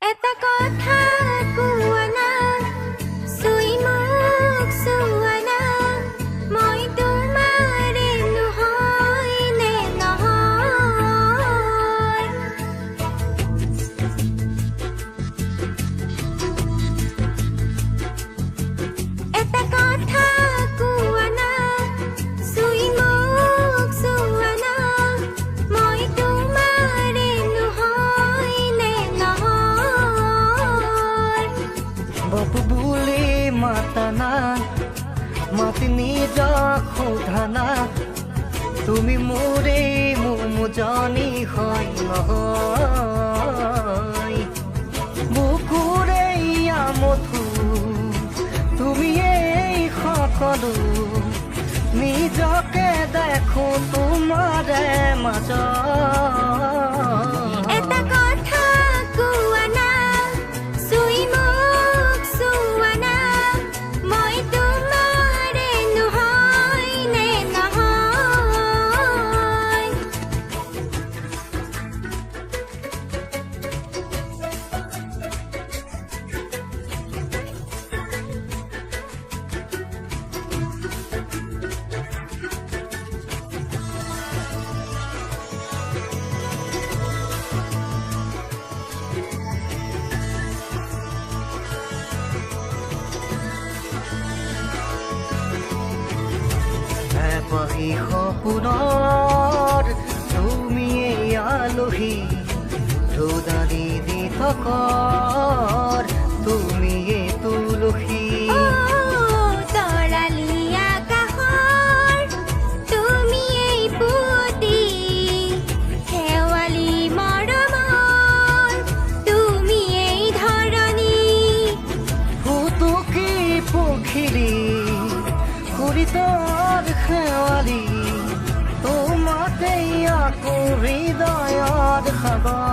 এটা কথা কোৱা না, চুই মোক চোৱা না, মই তোমাৰে নহয় নে নহয়। এটা কথা কোৱা না, চুই মোক চোৱা না, মই তোমাৰে নহয় নে নহয়। বাবু বুলি মাতানা, মাতি নিজক সোধানা, তুমি মোৰে মোজনী হয় নহয়। বুকুৰে মধু তুমি এই সকলো, নিজকে দেখো তোমাৰে মাজত। এটা কথা কোৱা না, চুই মোক চোৱা না, মই তোমাৰে নহয় নে নহয়। এপাহি সপোনৰ তুমি এই আলহী, ধুদালি দি থকৰ তুমি এই তুলসী। তৰালি আকাশৰ তুমি এই পুতি, শেৱালি মৰমৰ তুমি এই ধৰণী। ফুটুকি পখিলী কুৰিতৰ শেৱালি, তোমাতেই আকৌ হৃদয়ৰ সাগৰ।